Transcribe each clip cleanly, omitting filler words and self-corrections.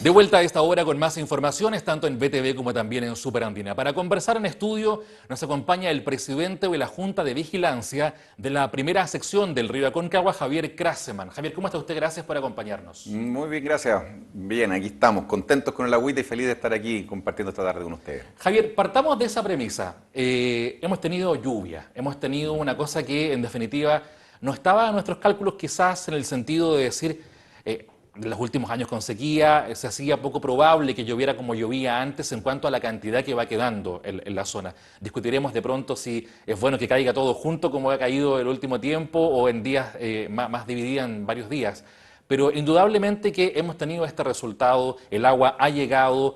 De vuelta a esta hora con más informaciones, tanto en BTV como también en Superandina. Para conversar en estudio nos acompaña el presidente de la Junta de Vigilancia de la primera sección del Río Aconcagua, Javier Kraseman. Javier, ¿cómo está usted? Gracias por acompañarnos. Muy bien, gracias. Bien, aquí estamos, contentos con el agüita y feliz de estar aquí compartiendo esta tarde con ustedes. Javier, partamos de esa premisa. Hemos tenido lluvia, hemos tenido una cosa que en definitiva no estaba en nuestros cálculos quizás en el sentido de decir... en los últimos años con sequía se hacía poco probable que lloviera como llovía antes en cuanto a la cantidad que va quedando en la zona. Discutiremos de pronto si es bueno que caiga todo junto como ha caído el último tiempo o en días más dividida en varios días. Pero indudablemente que hemos tenido este resultado, el agua ha llegado,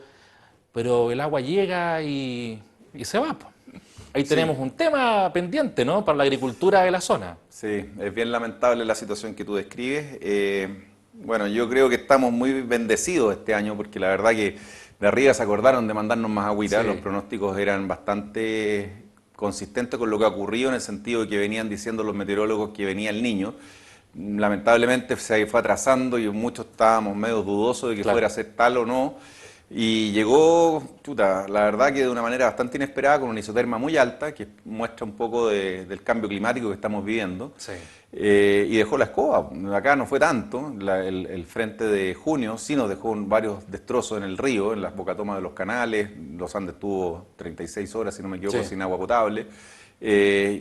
pero el agua llega y se va. Ahí Sí, tenemos un tema pendiente, ¿no? Para la agricultura de la zona. sí, es bien lamentable la situación que tú describes. Bueno, yo creo que estamos muy bendecidos este año porque la verdad que de arriba se acordaron de mandarnos más agüita. Los Sí. pronósticos eran bastante consistentes con lo que ha ocurrido en el sentido de que venían diciendo los meteorólogos que venía el niño. Lamentablemente se fue atrasando y muchos estábamos medio dudosos de que fuera a Claro. ser tal o no. Y llegó, chuta, la verdad que de una manera bastante inesperada, con una isoterma muy alta, que muestra un poco del cambio climático que estamos viviendo, Sí. y dejó la escoba. Acá no fue tanto, el frente de junio sí nos dejó varios destrozos en el río, en las bocatomas de los canales. Los Andes tuvo 36 horas, si no me equivoco, Sí. sin agua potable.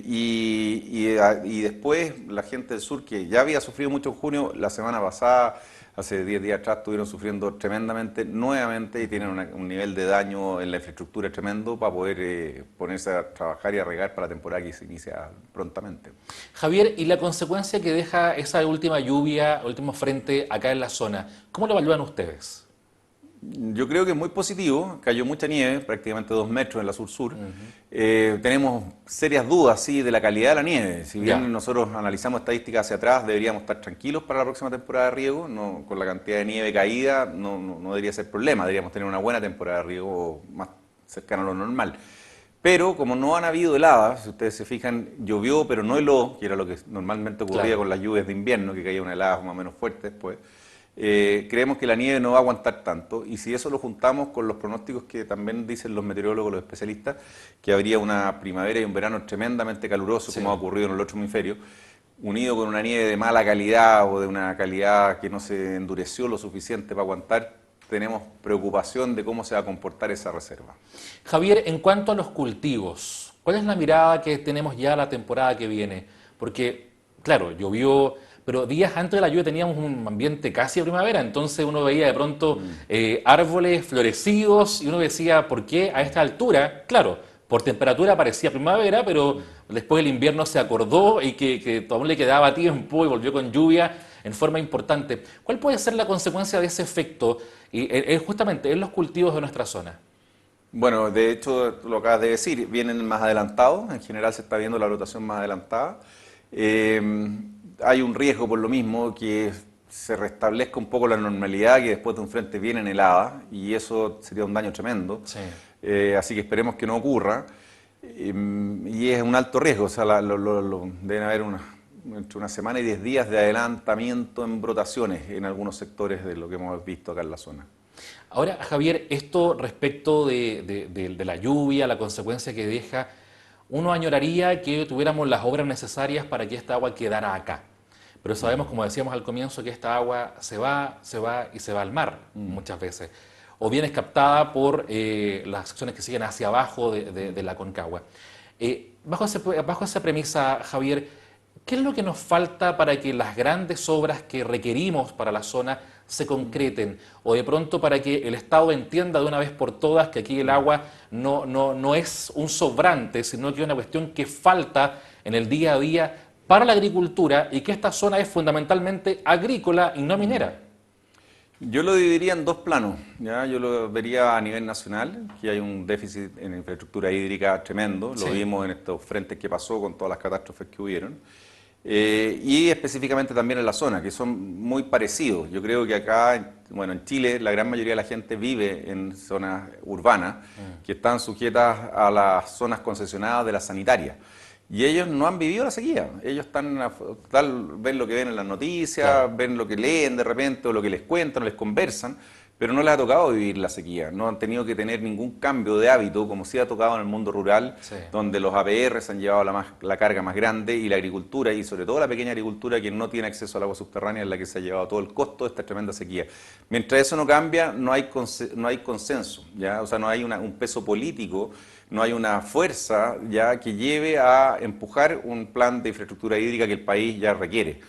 Y después la gente del sur, que ya había sufrido mucho en junio, la semana pasada, hace 10 días atrás, estuvieron sufriendo tremendamente nuevamente y tienen un nivel de daño en la infraestructura tremendo para poder ponerse a trabajar y a regar para la temporada que se inicia prontamente. Javier, y la consecuencia que deja esa última lluvia, último frente acá en la zona, ¿cómo lo evalúan ustedes? Yo creo que es muy positivo, cayó mucha nieve, prácticamente 2 metros en la sur-sur. Ujú. Tenemos serias dudas, sí, de la calidad de la nieve. Si bien Ya, nosotros analizamos estadísticas hacia atrás, deberíamos estar tranquilos para la próxima temporada de riego. No, con la cantidad de nieve caída no debería ser problema, deberíamos tener una buena temporada de riego más cercana a lo normal. Pero como no han habido heladas, si ustedes se fijan, llovió pero no heló, que era lo que normalmente ocurría claro. con las lluvias de invierno, que caía una helada más o menos fuerte después. Creemos que la nieve no va a aguantar tanto, y si eso lo juntamos con los pronósticos que también dicen los meteorólogos, los especialistas, que habría una primavera y un verano tremendamente caluroso como ha Sí. ocurrido en el otro hemisferio, unido con una nieve de mala calidad o de una calidad que no se endureció lo suficiente para aguantar, tenemos preocupación de cómo se va a comportar esa reserva. Javier, en cuanto a los cultivos, ¿cuál es la mirada que tenemos ya la temporada que viene? Porque, claro, llovió, pero días antes de la lluvia teníamos un ambiente casi de primavera, entonces uno veía de pronto árboles florecidos y uno decía, ¿por qué a esta altura? Claro, por temperatura parecía primavera, pero después el invierno se acordó y que aún le quedaba tiempo y volvió con lluvia en forma importante. ¿Cuál puede ser la consecuencia de ese efecto justamente en los cultivos de nuestra zona? Bueno, de hecho, tú lo acabas de decir, vienen más adelantados, en general se está viendo la rotación más adelantada. Eh, Hay un riesgo por lo mismo que se restablezca un poco la normalidad, que después de un frente vienen heladas, y eso sería un daño tremendo. Sí. Así que esperemos que no ocurra. Y es un alto riesgo, o sea, deben haber entre una semana y 10 días de adelantamiento en brotaciones en algunos sectores de lo que hemos visto acá en la zona. Ahora, Javier, esto respecto de la lluvia, la consecuencia que deja, uno añoraría que tuviéramos las obras necesarias para que esta agua quedara acá. Pero sabemos, como decíamos al comienzo, que esta agua se va y se va al mar muchas veces. O bien es captada por las secciones que siguen hacia abajo de la Concagua. Bajo esa premisa, Javier, ¿qué es lo que nos falta para que las grandes obras que requerimos para la zona se concreten? O de pronto para que el Estado entienda de una vez por todas que aquí el agua no es un sobrante, sino que es una cuestión que falta en el día a día para la agricultura y que esta zona es fundamentalmente agrícola y no minera. Yo lo dividiría en dos planos, ¿ya? Yo lo vería a nivel nacional, que hay un déficit en infraestructura hídrica tremendo, lo Sí, vimos en estos frentes que pasó con todas las catástrofes que hubieron, y específicamente también en la zona, que son muy parecidos. Yo creo que acá, bueno, en Chile la gran mayoría de la gente vive en zonas urbanas que están sujetas a las zonas concesionadas de las sanitarias. Y ellos no han vivido la sequía. Ellos ven lo que ven en las claro. noticias, ven lo que leen de repente o lo que les cuentan o les conversan, pero no les ha tocado vivir la sequía, no han tenido que tener ningún cambio de hábito, como sí ha tocado en el mundo rural, Sí. donde los APR se han llevado la carga más grande y la agricultura, y sobre todo la pequeña agricultura que no tiene acceso al agua subterránea, es la que se ha llevado todo el costo de esta tremenda sequía. Mientras eso no cambia, no hay consenso, ¿ya? O sea, no hay un peso político, no hay una fuerza ya que lleve a empujar un plan de infraestructura hídrica que el país ya requiere.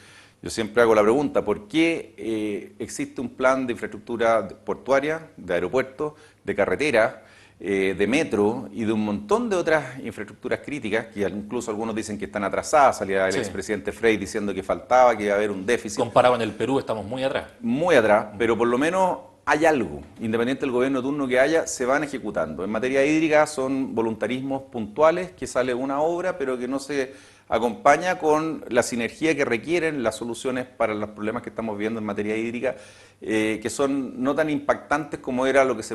Yo siempre hago la pregunta, ¿por qué existe un plan de infraestructura portuaria, de aeropuertos, de carreteras, de metro y de un montón de otras infraestructuras críticas, que incluso algunos dicen que están atrasadas? Salía el Sí. expresidente Frey diciendo que faltaba, que iba a haber un déficit. Comparado con el Perú, estamos muy atrás. Muy atrás, pero por lo menos hay algo, independiente del gobierno de turno que haya, se van ejecutando. En materia hídrica son voluntarismos puntuales, que sale una obra, pero que no se acompaña con la sinergia que requieren las soluciones para los problemas que estamos viendo en materia hídrica, que son no tan impactantes como era lo que se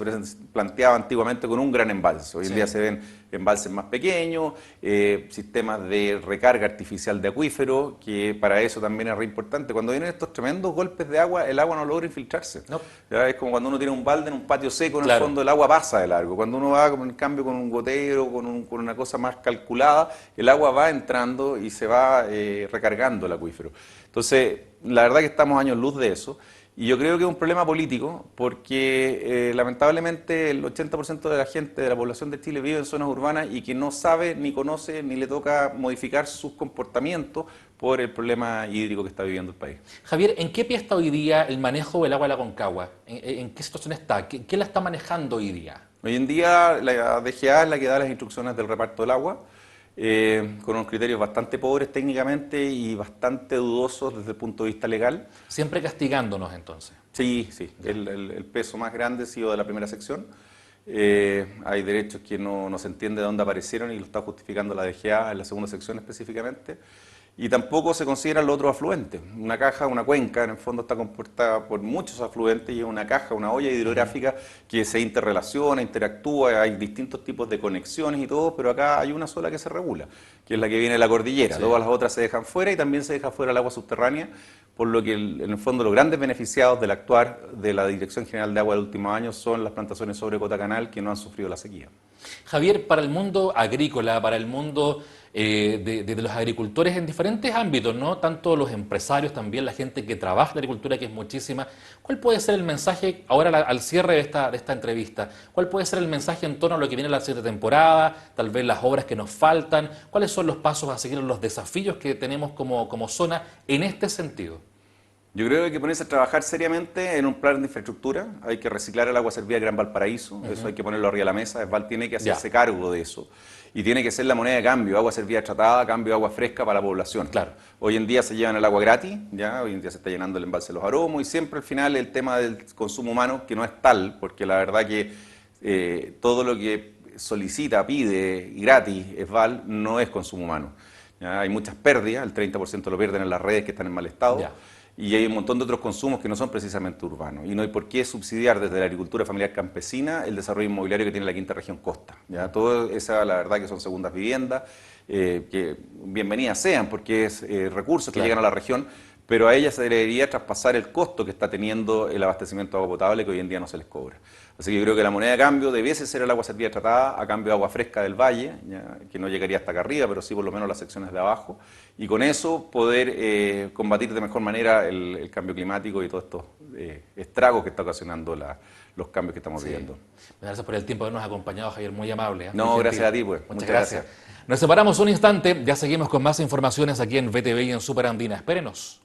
planteaba antiguamente con un gran embalse. Hoy en día se ven embalses más pequeños, sistemas de recarga artificial de acuíferos, que para eso también es re importante. Cuando vienen estos tremendos golpes de agua, el agua no logra infiltrarse. No. ¿Ya? Es como cuando uno tiene un balde en un patio seco, en Claro. el fondo el agua pasa de largo. Cuando uno va, en cambio, con un gotero, con una cosa más calculada, el agua va entrando y se va recargando el acuífero. Entonces, la verdad que estamos a años luz de eso. Y yo creo que es un problema político porque lamentablemente el 80% de la gente, de la población de Chile, vive en zonas urbanas y que no sabe, ni conoce, ni le toca modificar sus comportamientos por el problema hídrico que está viviendo el país. Javier, ¿en qué pie está hoy día el manejo del agua de la Concagua? ¿En qué situación está? ¿Qué la está manejando hoy día? Hoy en día la DGA es la que da las instrucciones del reparto del agua, con unos criterios bastante pobres técnicamente y bastante dudosos desde el punto de vista legal. Siempre castigándonos entonces. Sí, sí, el peso más grande ha sido de la primera sección. Hay derechos que no se entiende de dónde aparecieron y lo está justificando la DGA en la segunda sección específicamente. Y tampoco se consideran los otros afluentes. Una caja, una cuenca, en el fondo está compuesta por muchos afluentes y es una caja, una olla hidrográfica que se interrelaciona, interactúa, hay distintos tipos de conexiones y todo, pero acá hay una sola que se regula, que es la que viene de la cordillera. Sí. Todas las otras se dejan fuera y también se deja fuera el agua subterránea, por lo que en el fondo los grandes beneficiados del actuar de la Dirección General de Agua del último año son las plantaciones sobre cota canal que no han sufrido la sequía. Javier, para el mundo agrícola, para el mundo de los agricultores en diferentes ámbitos, ¿no? Tanto los empresarios, también la gente que trabaja en la agricultura, que es muchísima. ¿Cuál puede ser el mensaje, ahora al cierre de esta entrevista, cuál puede ser el mensaje en torno a lo que viene la siguiente temporada, tal vez las obras que nos faltan? ¿Cuáles son los pasos a seguir, los desafíos que tenemos como zona en este sentido? Yo creo que hay que ponerse a trabajar seriamente en un plan de infraestructura. Hay que reciclar el agua servida de Gran Valparaíso. Eso hay que ponerlo arriba de la mesa. Esval tiene que hacerse cargo de eso. Y tiene que ser la moneda de cambio, agua servida tratada, cambio de agua fresca para la población. Claro. Hoy en día se llevan el agua gratis, ¿ya? Hoy en día se está llenando el embalse de los Aromos y siempre al final el tema del consumo humano, que no es tal, porque la verdad que todo lo que solicita, pide gratis Esval no es consumo humano. ¿Ya? Hay muchas pérdidas, el 30% lo pierden en las redes que están en mal estado. Ya. Y hay un montón de otros consumos que no son precisamente urbanos. Y no hay por qué subsidiar desde la agricultura familiar campesina el desarrollo inmobiliario que tiene la quinta región costa. ¿Ya? Todo esa, la verdad, que son segundas viviendas, que bienvenidas sean, porque es recursos que llegan a la región, pero a ellas se debería traspasar el costo que está teniendo el abastecimiento de agua potable, que hoy en día no se les cobra. Así que yo creo que la moneda de cambio debiese ser el agua servida tratada a cambio de agua fresca del valle, ¿ya? Que no llegaría hasta acá arriba, pero sí por lo menos las secciones de abajo, y con eso poder combatir de mejor manera el cambio climático y todos estos estragos que está ocasionando los cambios que estamos viviendo. Gracias por el tiempo de habernos acompañado, Javier, muy amable. No, muy gracias gentil. a ti, pues. Muchas gracias. Nos separamos un instante, ya seguimos con más informaciones aquí en VTV y en Super Andina. Espérenos.